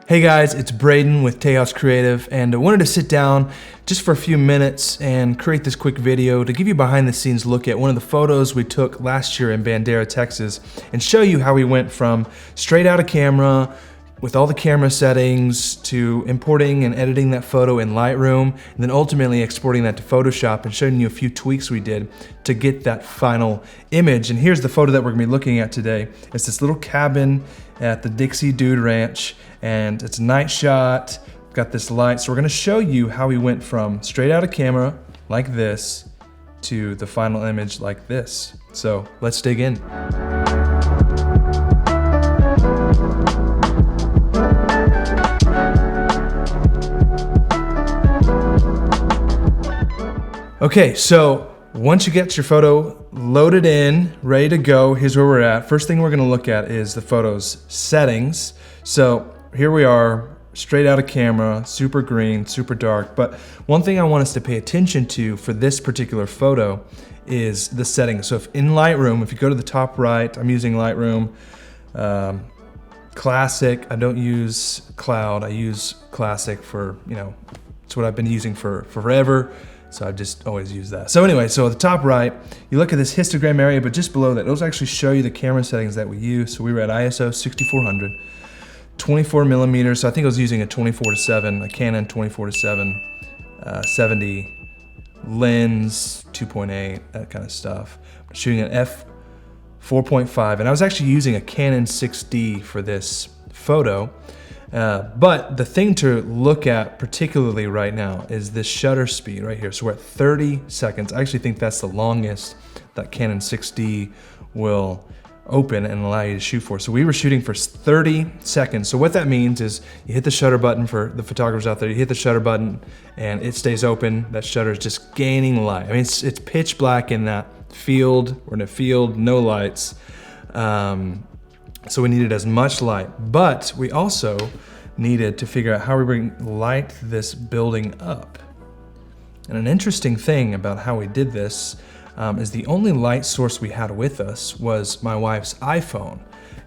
Hey guys, it's Braden with Tejas Creative, and I wanted to sit down just for a few minutes and create this quick video to give you a behind the scenes look at one of the photos we took last year in Bandera, Texas, and show you how we went from straight out of camera with all the camera settings to importing and editing that photo in Lightroom, and then ultimately exporting that to Photoshop and showing you a few tweaks we did to get that final image. And here's the photo that we're gonna be looking at today. It's this little cabin at the Dixie Dude Ranch, and it's a night shot, got this light. So we're gonna show you how we went from straight out of camera like this to the final image like this. So let's dig in. Okay, so once you get your photo loaded in, ready to go, here's where we're at. First thing we're gonna look at is the photo's settings. So here we are, straight out of camera, super green, super dark. But one thing I want us to pay attention to for this particular photo is the settings. So if in Lightroom, if you go to the top right, I'm using Lightroom Classic. I don't use Cloud, I use Classic for, it's what I've been using for forever. So I just always use that. So anyway, so at the top right, you look at this histogram area, but just below that, those actually show you the camera settings that we use. So we were at ISO 6400, 24 millimeters. So I think I was using a 24-7, a Canon 24-7, 70 lens, 2.8, that kind of stuff. I'm shooting an f4.5, and I was actually using a Canon 6D for this photo. But the thing to look at particularly right now is this shutter speed right here. So we're at 30 seconds. I actually think that's the longest that Canon 6D will open and allow you to shoot for. So we were shooting for 30 seconds. So what that means is you hit the shutter button for the photographers out there, you hit the shutter button and it stays open. That shutter is just gaining light. I mean, it's pitch black in that field. We're in a field, no lights. So we needed as much light, but we also needed to figure out how we light this building up. And an interesting thing about how we did this is the only light source we had with us was my wife's iPhone.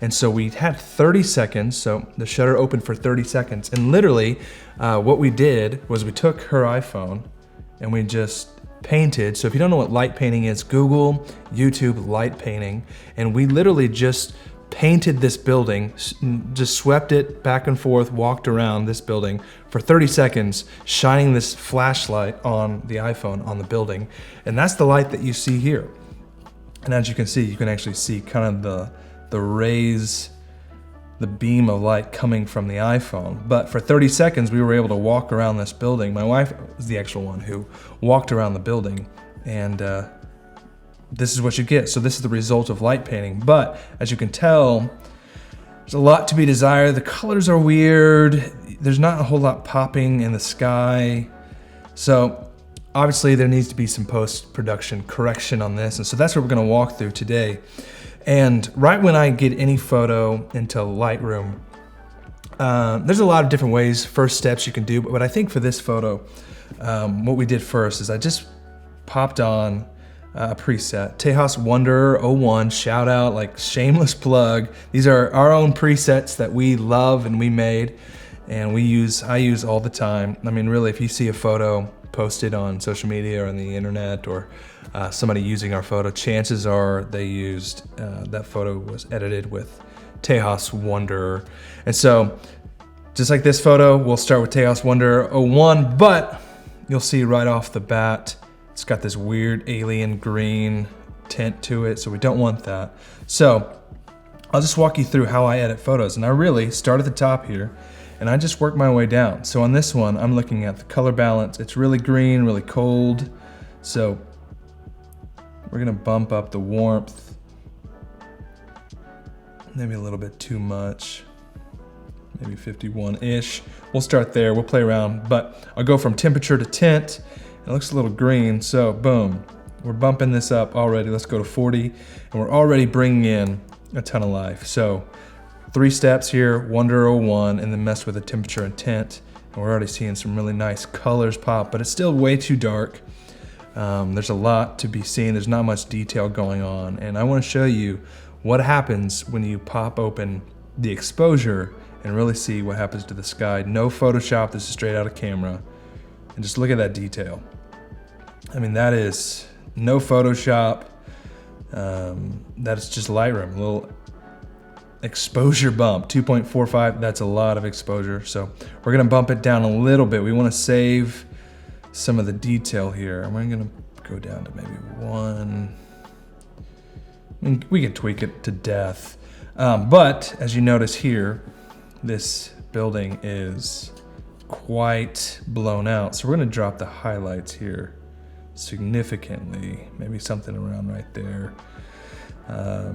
And so we had 30 seconds, so the shutter opened for 30 seconds. And literally what we did was we took her iPhone and we just painted. So if you don't know what light painting is, Google, YouTube, light painting. And we literally just painted this building, just swept it back and forth, walked around this building for 30 seconds, shining this flashlight on the iPhone on the building. And that's the light that you see here. And as you can see, you can actually see kind of the rays, the beam of light coming from the iPhone. But for 30 seconds, we were able to walk around this building. My wife was the actual one who walked around the building, and this is what you get. So this is the result of light painting. But as you can tell, there's a lot to be desired. The colors are weird. There's not a whole lot popping in the sky. So obviously there needs to be some post-production correction on this. And so that's what we're gonna walk through today. And right when I get any photo into Lightroom, there's a lot of different ways, first steps you can do. But I think for this photo, what we did first is I just popped on a preset, Tejas Wanderer 01, shout out, like shameless plug. These are our own presets that we love and we made and I use all the time. I mean, really, if you see a photo posted on social media or on the internet or somebody using our photo, chances are they used, that photo was edited with Tejas Wanderer. And so just like this photo, we'll start with Tejas Wanderer 01, but you'll see right off the bat, it's got this weird alien green tint to it, so we don't want that. So I'll just walk you through how I edit photos. And I really start at the top here, and I just work my way down. So on this one, I'm looking at the color balance. It's really green, really cold. So we're gonna bump up the warmth. Maybe a little bit too much. Maybe 51-ish. We'll start there, we'll play around, but I'll go from temperature to tint. It looks a little green, so boom. We're bumping this up already. Let's go to 40, and we're already bringing in a ton of life. So 3 steps here, Wanderer 01, and then mess with the temperature and tint. And we're already seeing some really nice colors pop, but it's still way too dark. There's a lot to be seen. There's not much detail going on. And I want to show you what happens when you pop open the exposure and really see what happens to the sky. No Photoshop, this is straight out of camera. And just look at that detail. I mean, that is no Photoshop. That's just Lightroom, a little exposure bump, 2.45, that's a lot of exposure. So we're gonna bump it down a little bit. We wanna save some of the detail here. I'm gonna go down to maybe 1. I mean, we can tweak it to death. But as you notice here, this building is quite blown out. So we're gonna drop the highlights here significantly, maybe something around right there. I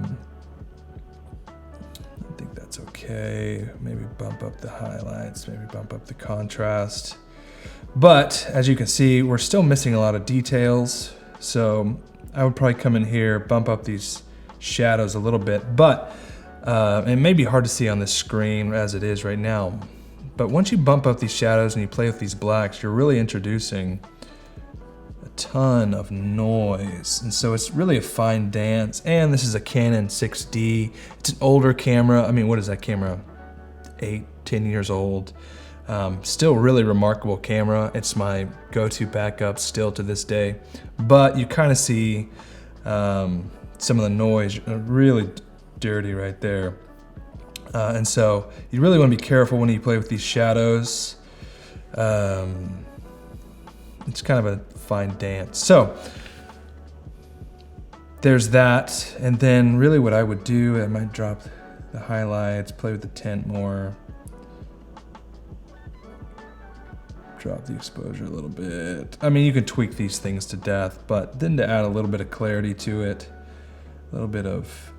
think that's okay. Maybe bump up the highlights, maybe bump up the contrast. But as you can see, we're still missing a lot of details. So I would probably come in here, bump up these shadows a little bit, but it may be hard to see on this screen as it is right now. But once you bump up these shadows and you play with these blacks, you're really introducing a ton of noise. And so it's really a fine dance. And this is a Canon 6D. It's an older camera. I mean, what is that camera? 8, 10 years old. Still really remarkable camera. It's my go-to backup still to this day. But you kind of see some of the noise really dirty right there. And so you really want to be careful when you play with these shadows. It's kind of a fine dance. So there's that. And then really what I would do, I might drop the highlights, play with the tint more. Drop the exposure a little bit. I mean, you could tweak these things to death, but then to add a little bit of clarity to it, a little bit of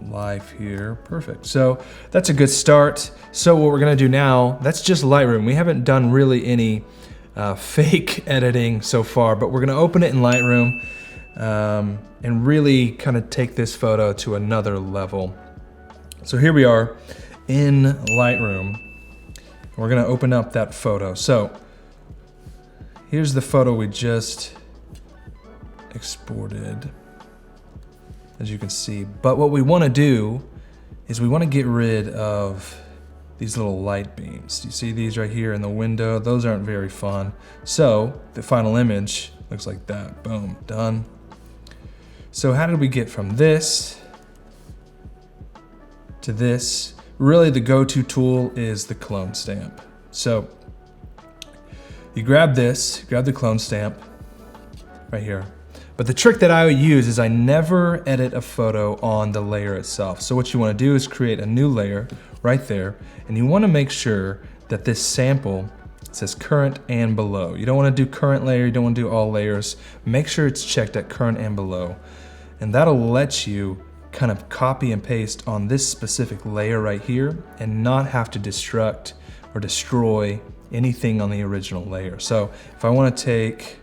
life here. Perfect. So that's a good start. So what we're gonna do now, that's just Lightroom. We haven't done really any fake editing so far, but we're gonna open it in Lightroom and really kind of take this photo to another level. So here we are in Lightroom. We're gonna open up that photo. So here's the photo we just exported, as you can see. But what we wanna do is we wanna get rid of these little light beams. You see these right here in the window? Those aren't very fun. So the final image looks like that. Boom, done. So how did we get from this to this? Really the go-to tool is the clone stamp. So you grab this, grab the clone stamp right here. But the trick that I would use is I never edit a photo on the layer itself. So what you wanna do is create a new layer right there, and you wanna make sure that this sample says current and below. You don't wanna do current layer, you don't wanna do all layers. Make sure it's checked at current and below. And that'll let you kind of copy and paste on this specific layer right here and not have to destruct or destroy anything on the original layer. So if I want to take,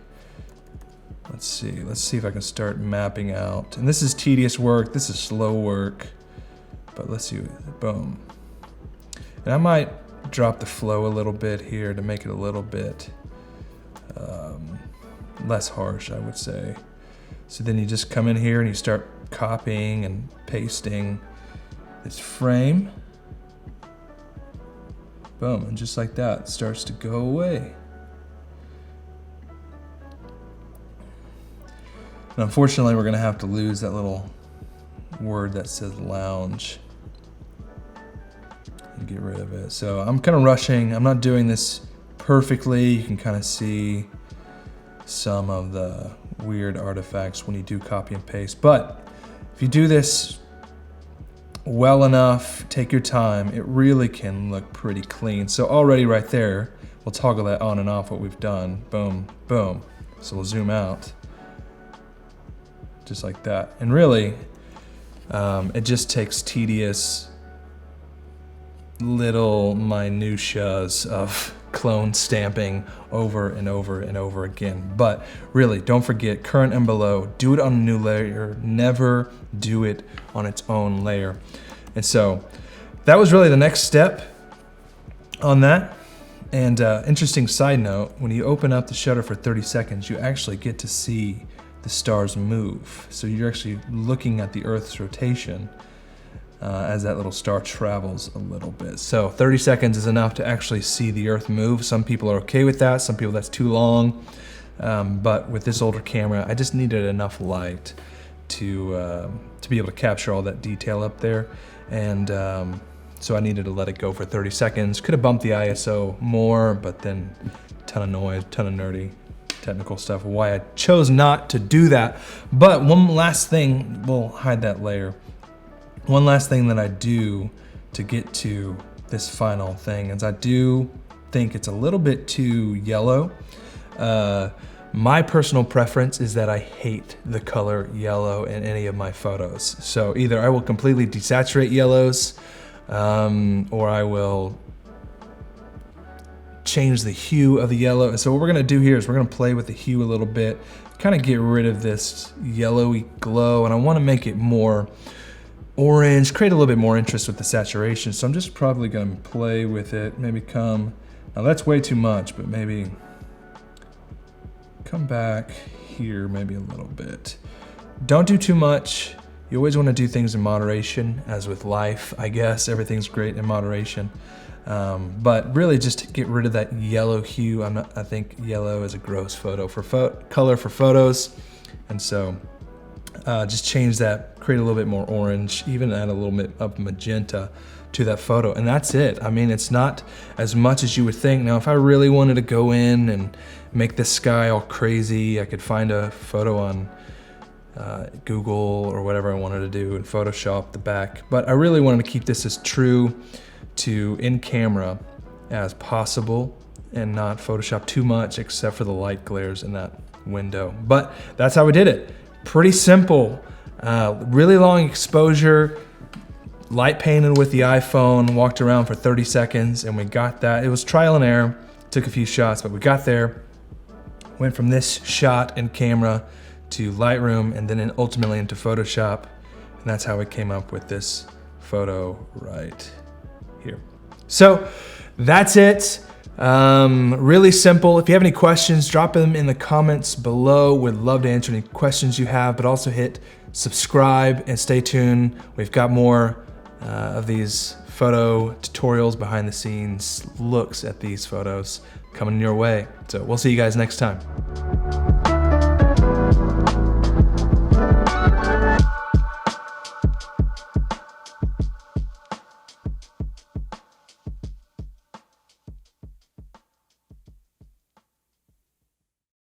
let's see if I can start mapping out. And this is tedious work, this is slow work, but let's see, boom. And I might drop the flow a little bit here to make it a little bit less harsh, I would say. So then you just come in here and you start copying and pasting this frame. Boom, and just like that, it starts to go away. And unfortunately, we're gonna have to lose that little word that says lounge and get rid of it. So I'm kind of rushing. I'm not doing this perfectly. You can kind of see some of the weird artifacts when you do copy and paste. But if you do this well enough, take your time, it really can look pretty clean. So already right there, we'll toggle that on and off what we've done. Boom, boom. So we'll zoom out. Just like that. And really, it just takes tedious little minutiaes of clone stamping over and over and over again. But really, don't forget current and below. Do it on a new layer. Never do it on its own layer. And so that was really the next step on that. And interesting side note, when you open up the shutter for 30 seconds, you actually get to see the stars move. So you're actually looking at the Earth's rotation as that little star travels a little bit. So 30 seconds is enough to actually see the Earth move. Some people are okay with that, some people that's too long. But with this older camera, I just needed enough light to be able to capture all that detail up there. And so I needed to let it go for 30 seconds. Could have bumped the ISO more, but then ton of noise, ton of nerdy technical stuff, why I chose not to do that. But one last thing, we'll hide that layer. One last thing that I do to get to this final thing is I do think it's a little bit too yellow. My personal preference is that I hate the color yellow in any of my photos. So either I will completely desaturate yellows, or I will change the hue of the yellow. And so what we're gonna do here is we're gonna play with the hue a little bit, kind of get rid of this yellowy glow, and I wanna make it more orange, create a little bit more interest with the saturation. So I'm just probably gonna play with it, maybe now that's way too much, but maybe come back here maybe a little bit. Don't do too much. You always want to do things in moderation, as with life, I guess. Everything's great in moderation. But really just get rid of that yellow hue. I think yellow is a gross color for photos. And so just change that, create a little bit more orange, even add a little bit of magenta to that photo, and that's it. I mean, it's not as much as you would think. Now, if I really wanted to go in and make the sky all crazy, I could find a photo on Google or whatever I wanted to do and Photoshop the back. But I really wanted to keep this as true to in camera as possible and not Photoshop too much except for the light glares in that window. But that's how we did it. Pretty simple, really long exposure, light painted with the iPhone, walked around for 30 seconds, and we got that. It was trial and error, took a few shots, but we got there. Went from this shot in camera to Lightroom, and then ultimately into Photoshop, and that's how we came up with this photo right here. So that's it. Really simple. If you have any questions, drop them in the comments below. Would love to answer any questions you have, but also hit subscribe and stay tuned. We've got more of these photo tutorials, behind the scenes looks at these photos coming your way. So we'll see you guys next time.